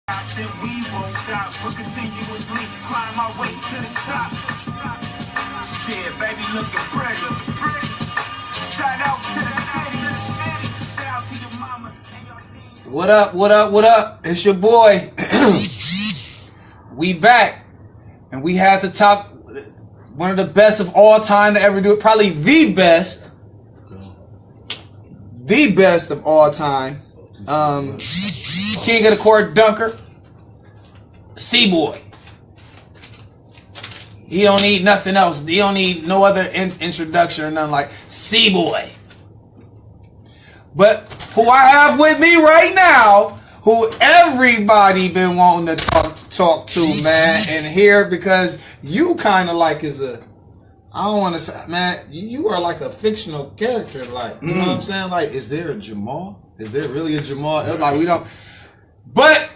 Then we won't stop, we'll continuously climb our way to the top. Shit, baby, looking pretty. Shout out to the city. Shout out to your mama and your team. What up, what up, what up? It's your boy. We back. And we had the top, one of the best of all time to ever do it. Probably the best. The best of all time. King of the court dunker. C-Boy. He don't need nothing else. He don't need no other introduction or nothing like C-Boy. But who I have with me right now, who everybody been wanting to talk to, man, and here because you kind of like is a, I don't want to say, man, you are like a fictional character, like, you know what I'm saying? Like, is there a Jamal? Is there really a Jamal? It's like, we don't, but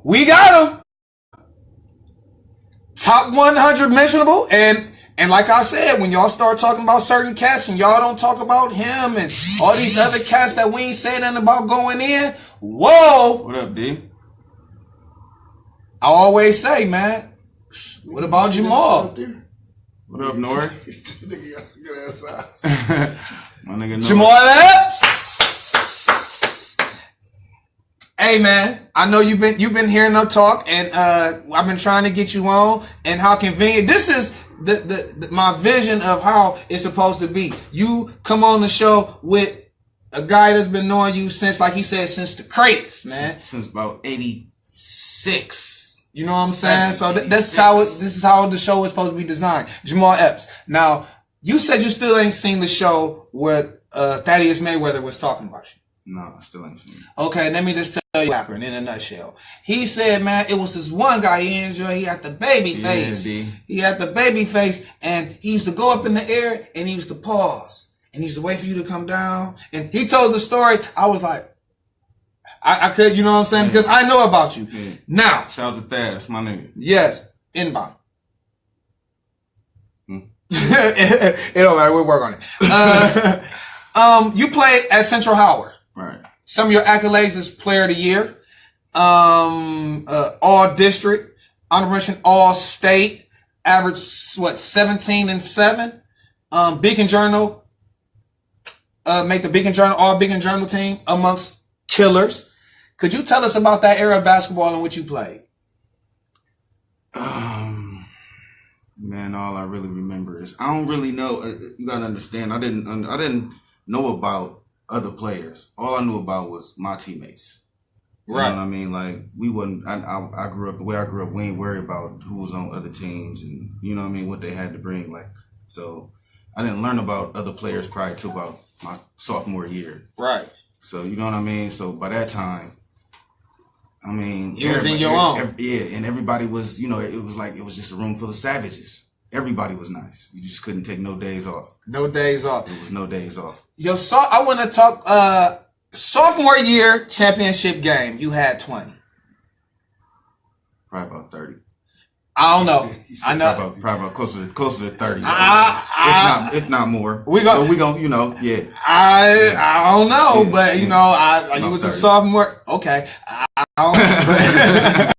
we got him. Top 100 mentionable, and like I said, when y'all start talking about certain cats and y'all don't talk about him and all these other cats that we ain't saying nothing about going in, whoa. What up, D? I always say, man, what about Jamal? What up, Nori? My nigga Nori. Jamal Epps. Hey man, I know you've been hearing them talk, and I've been trying to get you on. And how convenient this is. The my vision of how it's supposed to be. You come on the show with a guy that's been knowing you since, like he said, since the crates, man. Since about 86. You know what I'm saying? So this is how the show is supposed to be designed. Jamal Epps. Now, you said you still ain't seen the show where Thaddeus Mayweather was talking about you. No, I still ain't seen it. Okay, let me just tell you Akron in a nutshell. He said, man, it was this one guy he enjoyed. He had the baby face. Yeah, he had the baby face, and he used to go up in the air, and he used to pause. And he used to wait for you to come down. And he told the story. I was like, I could, you know what I'm saying? Because I know about you. Yeah. Now. Shout out to Thad, that's my nigga. Yes, inbound. It don't matter, we'll work on it. You played at Central Howard. Right. Some of your accolades is Player of the Year, All District, honorable mention All State, average 17-7. Beacon Journal, make the Beacon Journal All Beacon Journal team amongst killers. Could you tell us about that era of basketball in which you played? Man, all I really remember is I don't really know. You gotta understand, I didn't know about other players. All I knew about was my teammates. Right. You know what I mean? Like, we wasn't, I grew up, the way I grew up, we ain't worried about who was on other teams and, you know what I mean, what they had to bring. Like, so I didn't learn about other players prior to about my sophomore year. Right. So, you know what I mean? So by that time, I mean, you was in your own. Yeah, and everybody was, you know, it was like, it was just a room full of savages. Everybody was nice. You just couldn't take no days off. No days off. It was no days off. Yo, so I want to talk sophomore year championship game. You had 20. Probably about 30. I don't know. I know. Probably about closer to 30. If not more. We gonna, you know, yeah. I don't know, but you know, you was 30. a sophomore. Okay. I don't know.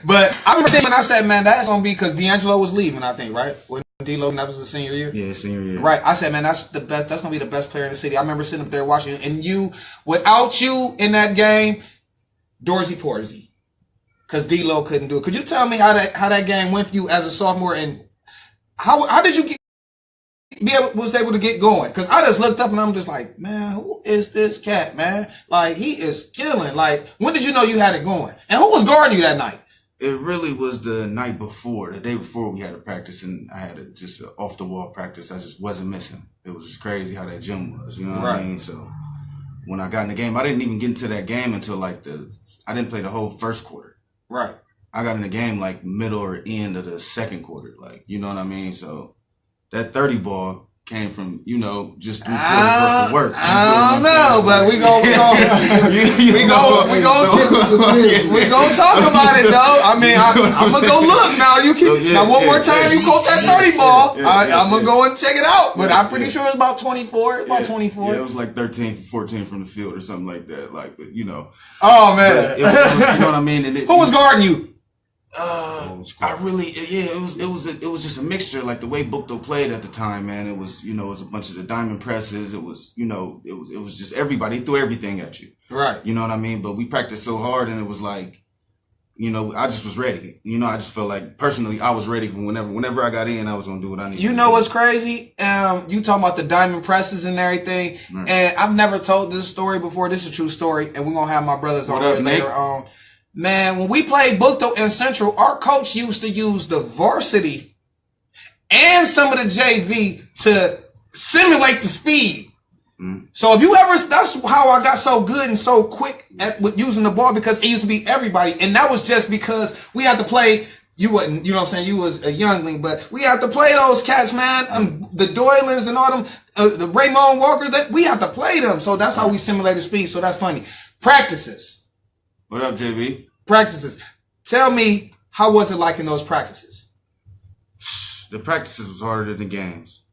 But I remember saying when I said, man, that's going to be because D'Angelo was leaving, I think, right? When D-Lo, that was the senior year? Yeah, senior year. Right. I said, man, that's the best. That's going to be the best player in the city. I remember sitting up there watching it. And you, without you in that game, Dorsey Porsey. Because D-Lo couldn't do it. Could you tell me how that game went for you as a sophomore? And how did you was able to get going? Because I just looked up and I'm just like, man, who is this cat, man? Like, he is killing. Like, when did you know you had it going? And who was guarding you that night? It really was the night before, the day before we had a practice, and I had just an off-the-wall practice. I just wasn't missing. It was just crazy how that gym was, you know what I mean? So when I got in the game, I didn't even get into that game until I didn't play the whole first quarter. Right. I got in the game like middle or end of the second quarter, like, you know what I mean? So that 30 ball, came from, just 3 quarters worth of work. I don't know, but we gonna talk about it though. I mean, I'm gonna go look now. Now one more time you quote that 30 ball. I'm gonna go and check it out. But I'm pretty sure it's about 24. It's about 24. Yeah, it was like 13, 14 from the field or something like that. Oh man, you know what I mean? And who was guarding you? It was just a mixture, like the way Bookto played at the time, man. It was, it was a bunch of the diamond presses. It was, it was just everybody. He threw everything at you. Right. You know what I mean? But we practiced so hard, and it was like, I just was ready. I just felt like, personally, I was ready for whenever I got in, I was going to do what I needed to do. What's crazy? You talking about the diamond presses and everything. Right. And I've never told this story before. This is a true story. And we're going to have my brothers on here later on. Man, when we played Bookto in Central, our coach used to use the varsity and some of the JV to simulate the speed. Mm. So if you ever, that's how I got so good and so quick with using the ball, because it used to be everybody. And that was just because we had to play, you wasn't, you know what I'm saying? You was a youngling, but we had to play those cats, man. The Doylans and all them, the Raymond Walkers, we had to play them. So that's how we simulated speed. So that's funny. Practices. What up, JB? Practices. Tell me, how was it like in those practices? The practices was harder than the games.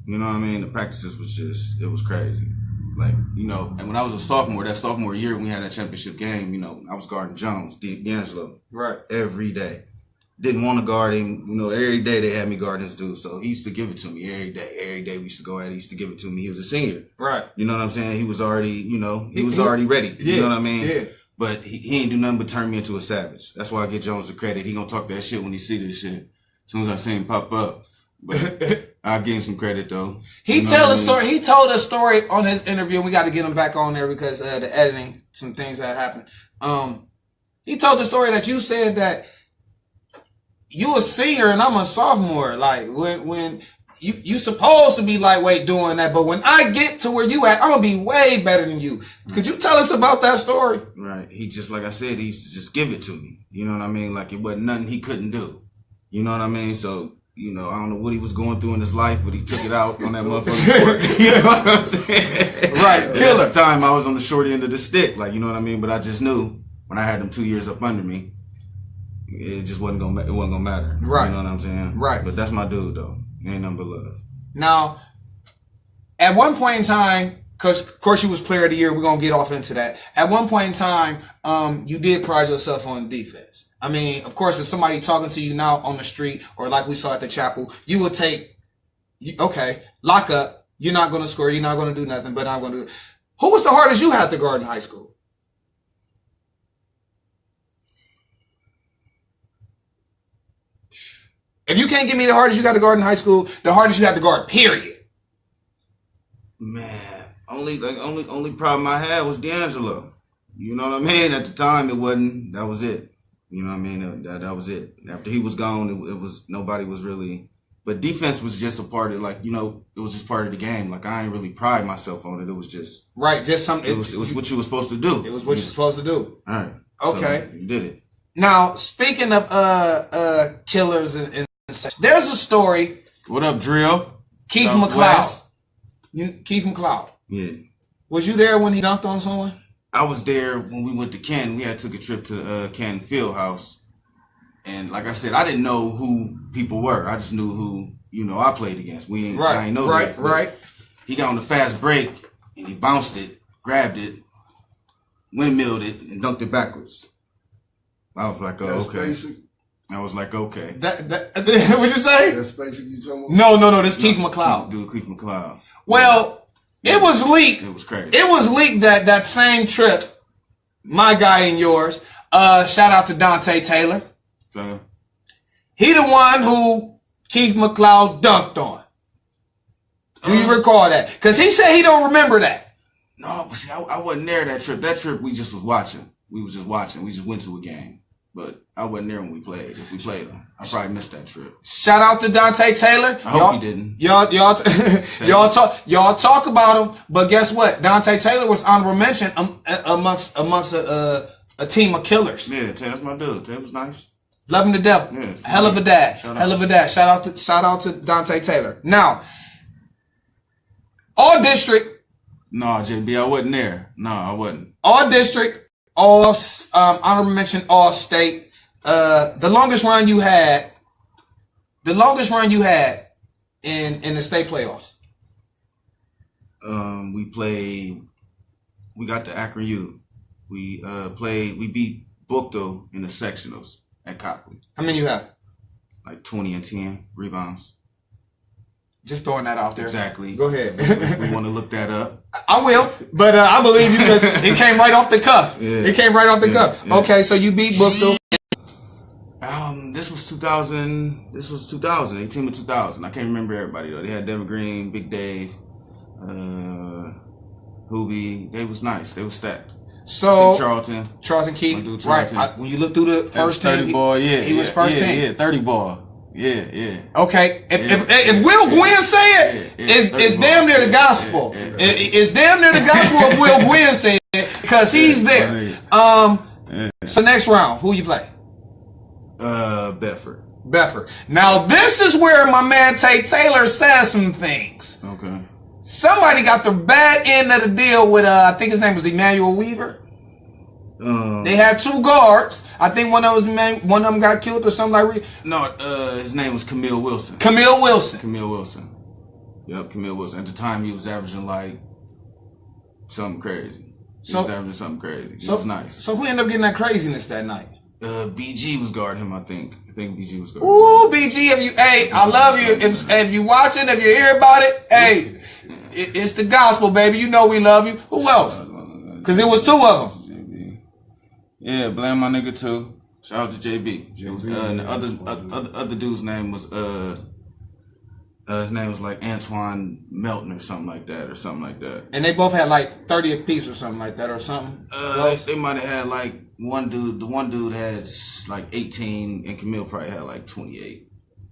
You know what I mean? The practices was it was crazy. Like, and when I was a sophomore, that sophomore year when we had that championship game, I was guarding Jones, D'Angelo. Right. Every day. Didn't want to guard him. Every day they had me guarding this dude. So he used to give it to me every day. Every day we used to go at it. He used to give it to me. He was a senior. Right. You know what I'm saying? He was already, he was already ready. Yeah, you know what I mean? Yeah. But he ain't do nothing but turn me into a savage. That's why I get Jones the credit. He gonna talk that shit when he see this shit. As soon as I see him pop up. But I give him some credit though. He told a story. He told a story on his interview. We got to get him back on there because the editing, some things that happened. He told the story that you said that you a senior and I'm a sophomore. Like when you supposed to be lightweight doing that, but when I get to where you at, I'm gonna be way better than you. Could you tell us about that story? Right. He just, like I said, he used to just give it to me. You know what I mean? Like it wasn't nothing he couldn't do. You know what I mean? So, I don't know what he was going through in his life, but he took it out on that motherfucking court. You know what I'm saying? Right. Killer. At the time, I was on the short end of the stick. Like, you know what I mean? But I just knew when I had them 2 years up under me, it just wasn't gonna matter. Right. You know what I'm saying? Right. But that's my dude, though. Ain't nothing but love. Now, at one point in time, because of course you was player of the year, we're gonna get off into that. At one point in time, you did pride yourself on defense. I mean, of course, if somebody talking to you now on the street or like we saw at the chapel, you would take, okay, lock up. You're not gonna score. You're not gonna do nothing. But I'm gonna do it. Who was the hardest you had to guard in high school? If you can't give me the hardest you got to guard in high school, the hardest you had to guard, period. Man, only problem I had was D'Angelo. You know what I mean? At the time, it wasn't. That was it. You know what I mean? That was it. After he was gone, it was nobody was really. But defense was just a part of, it was just part of the game. Like I ain't really pride myself on it. It was just right. Just something. It was what you were supposed to do. It was what you're supposed to do. All right. Okay. So you did it. Now, speaking of killers and such, there's a story. What up, Drill? Keith McLeod. Keith McLeod. Yeah. Was you there when he dunked on someone? I was there when we went to Canton. We took a trip to Canton Fieldhouse. And like I said, I didn't know who people were. I just knew who, I played against. I ain't know this. Right. He got on the fast break and he bounced it, grabbed it, windmilled it, and dunked it backwards. I was like, That's okay. Basic. I was like, okay. What'd you say? That's basic you talking about? No, this Keith McLeod. Keith McLeod. Well, it was leaked. It was crazy. It was leaked that same trip, my guy and yours, shout out to Dante Taylor. He the one who Keith McLeod dunked on. Do you recall that? Because he said he don't remember that. No, but see, I wasn't there that trip. That trip we just was watching. We was just watching. We just went to a game. But I wasn't there when we played. If we played them, I probably missed that trip. Shout out to Dante Taylor. I hope he didn't. Y'all talk about him, but guess what? Dante Taylor was honorable mention amongst a team of killers. Yeah, Taylor's my dude. Taylor was nice. Love him to death. Yeah. Hell of a dad. Shout Hell out. of a dad. Shout out to Dante Taylor. Now, all district. No, JB, I wasn't there. No, I wasn't. All district. All honorable mention. All state. The longest run you had. The longest run you had in the state playoffs. We got the Akron U. We beat Bookto in the sectionals at Copley. How many you have? Like 20 and 10 rebounds. Just throwing that out there. Exactly. Go ahead. We want to look that up. I will, but I believe you because it came right off the cuff. Yeah. It came right off the cuff. Yeah. Okay, so you beat Bookto. This was 2000. This was 2000. 18 of 2000. I can't remember everybody though. They had Devin Green, Big Dave, Hoobie. They was nice. They was stacked. So Charlton Keith, My dude, right? Charlton. When you look through the first 30 team, ball. Yeah, he was first team. Yeah, 30 ball. Yeah. Okay, if Will Gwynn say it, it's damn near the gospel. It's damn near the gospel of Will Gwynn saying it because he's there. So next round, who you play? Bedford. Now this is where my man Tate Taylor says some things. Okay. Somebody got the bad end of the deal with I think his name was Emmanuel Weaver. They had two guards. I think one of them got killed or something like. No, his name was Camille Wilson. Camille Wilson. Yep, Camille Wilson. At the time, he was averaging like something crazy. He was averaging something crazy. It was nice. So who ended up getting that craziness that night? BG was guarding him, I think. BG was guarding him. Ooh, BG, I love you. If you watching, if you hear about it, hey, it's the gospel, baby. You know we love you. Who else? Because it was two of them. Yeah, blame my nigga too. Shout out to JB. And the other dude's name was his name was like Antoine Melton or something like that. And they both had like 30 apiece or something like that or something. They might have had like one dude. The one dude had like 18, and Camille probably had like 28,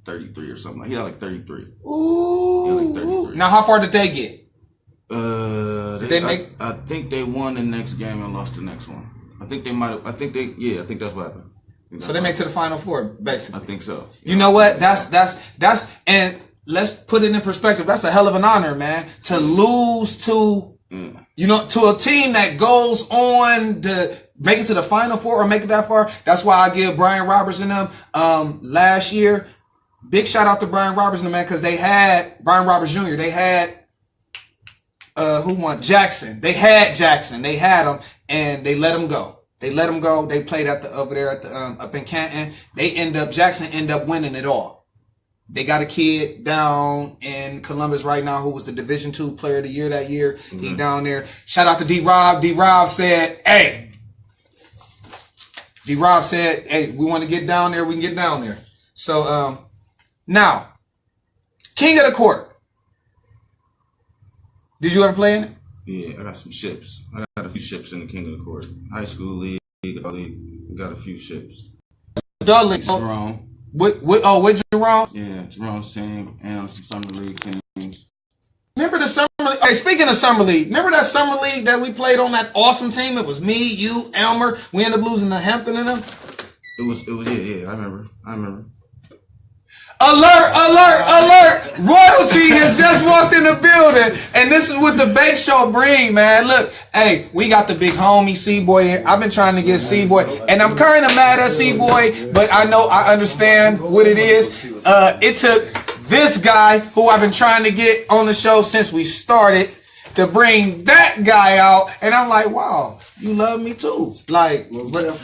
33 or something. He had like 33. Ooh. He had like 33. Now, how far did they get? I think they won the next game and lost the next one. I think that's what happened. So they make to the Final Four, basically. I think so. You know what? That's and let's put it in perspective. That's a hell of an honor, man, to lose to to a team that goes on to make it to the Final Four or make it that far. That's why I give Brian Roberts and them last year. Big shout out to Brian Roberts and them, man, because they had Brian Roberts Jr. They had who won? Jackson. They had Jackson. They had him, and they let him go. They played over there at the up in Canton. Jackson end up winning it all. They got a kid down in Columbus right now who was the Division II Player of the Year that year. Mm-hmm. He down there. Shout out to D-Rob. D-Rob said, hey, we want to get down there. We can get down there. So now, King of the Court. Did you ever play in it? Yeah, I got some ships. I got a few ships in the King of the Court. High school league, we got a few ships. Adult league. Jerome. With Jerome? Yeah, Jerome's team and some summer league teams. Remember the summer league? Hey, speaking of summer league, remember that summer league that we played on that awesome team? It was me, you, Elmer. We ended up losing to Hampton and them. It was yeah, I remember. Alert! Royalty has just walked in the building, and this is what the Bake Show bring, man. Look, hey, we got the big homie C-Boy here. I've been trying to get C-Boy, and I'm kind of mad at C-Boy, but I understand what it is. It took this guy, who I've been trying to get on the show since we started, to bring that guy out, and I'm like, wow, you love me too. Like, but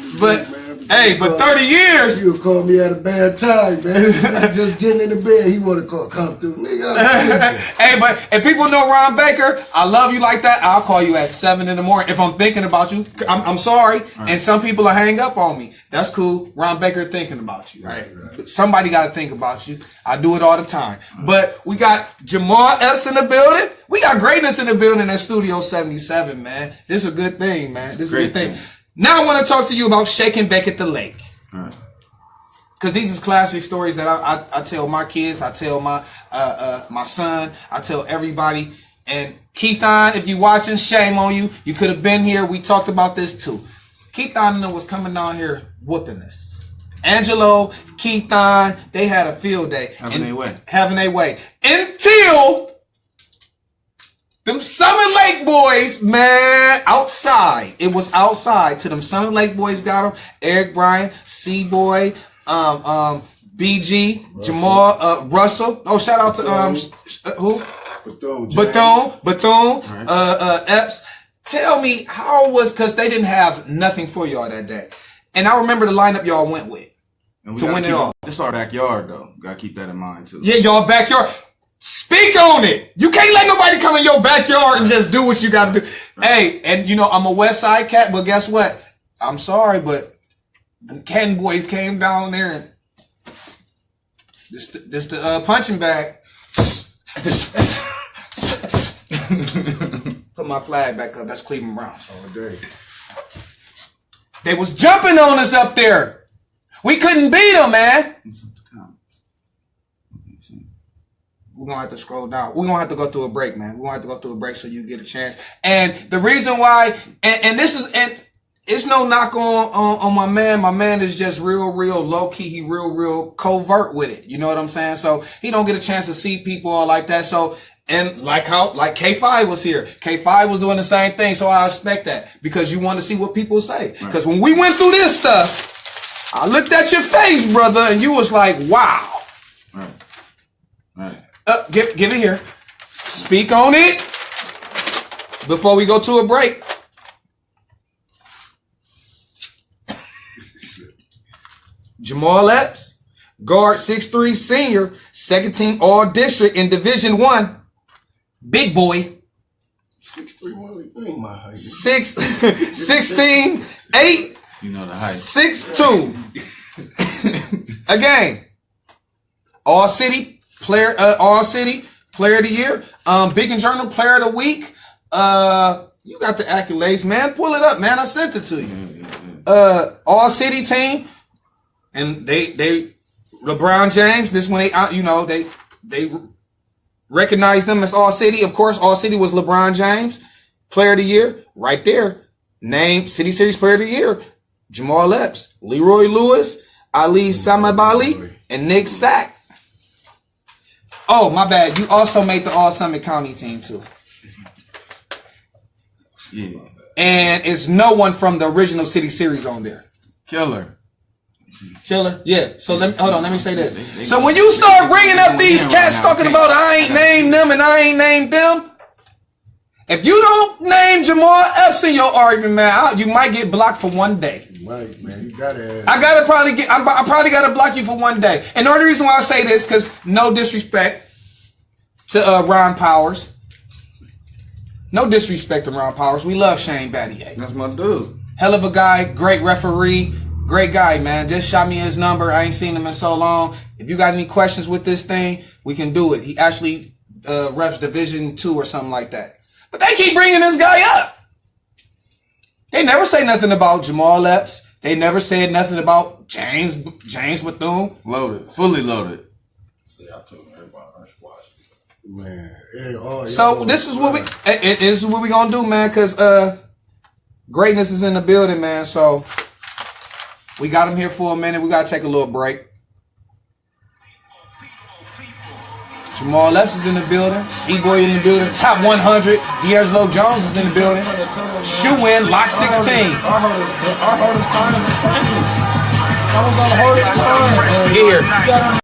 30 years. You call me at a bad time, man. Just getting in the bed, he want to come through, nigga. Hey, but if people know Ron Baker, I love you like that. I'll call you at 7 in the morning if I'm thinking about you. I'm sorry, right. And some people will hang up on me. That's cool. Ron Baker thinking about you, right? Somebody got to think about you. I do it all the time. But we got Jamal Epps in the building. We got greatness in the building at Studio 77, man. This is a good thing, man. This is a good thing. Now I want to talk to you about Shake and Bake at the Lake. Because these is classic stories that I tell my kids, I tell my son, I tell everybody. And Keithon, if you watching, shame on you. You could have been here. We talked about this too. Keithon was coming down here whooping us. Angelo, Keithon, they had a field day. Having their way. Having their way. Until them Summit Lake boys, man, outside. It was outside. Till them Summit Lake boys got them. Eric Bryan, C-Boy, BG, Russell. Jamal, Russell. Oh, shout out to who? Bethune, Epps. Tell me how was, because they didn't have nothing for y'all that day. And I remember the lineup y'all went with to win it all. This our backyard, though. Gotta keep that in mind, too. Yeah, y'all backyard. Speak on it. You can't let nobody come in your backyard and just do what you gotta do. Right. Hey, and you know, I'm a West Side cat, but guess what? I'm sorry, but the Canton boys came down there and this the punching bag. Put my flag back up. That's Cleveland Browns. All day. They was jumping on us up there. We couldn't beat them, man. We're going to have to scroll down. We're going to have to go through a break, man. We're going to have to go through a break so you get a chance. And the reason why, and this is, and it's no knock on my man. My man is just real low-key. He real covert with it. You know what I'm saying? So he don't get a chance to see people all like that. So, and like K5 was here. K5 was doing the same thing. So I expect that because you want to see what people say. Because when we went through this stuff, I looked at your face, brother, and you was like, wow. Right. Give it here. Speak on it before we go to a break. Jamal Epps, guard 6'3", senior, second team all district in Division 1. Big boy. 6'3", what my height? 16, 8. You know the height. 6'2". Again, All City player of the year. Big and Journal player of the week. You got the accolades, man. Pull it up, man. I sent it to you. All City team. And they LeBron James, this when they recognize them as All City. Of course, All City was LeBron James, player of the year, right there. Named City Series player of the year, Jamal Epps, Leroy Lewis, Ali Samabali, and Nick Sack. Oh, my bad. You also made the All Summit County team too. Yeah. And it's no one from the original City Series on there. Killer. Yeah. So let me say this. So when you start bringing up these cats talking about I ain't named them and I ain't named them, if you don't name Jamal Epps in your argument, man, you might get blocked for one day. Right, man. You gotta. I probably gotta block you for one day. And the only reason why I say this, because no disrespect to Ron Powers. No disrespect to Ron Powers. We love Shane Battier. That's my dude. Hell of a guy, great referee. Great guy, man. Just shot me his number. I ain't seen him in so long. If you got any questions with this thing, we can do it. He actually refs Division 2 or something like that. But they keep bringing this guy up. They never say nothing about Jamal Epps. They never said nothing about James Bethune. Loaded. Fully loaded. See, I told everybody I should watch it. Man. So this is what we gonna do, man, because greatness is in the building, man. So we got him here for a minute. We got to take a little break. Jamal Epps is in the building. C-Boy in the building. Top 100. D'Angelo Jones is in the building. Shoe-in, lock 16. Our hardest time is practice. That was our hardest time. Get here.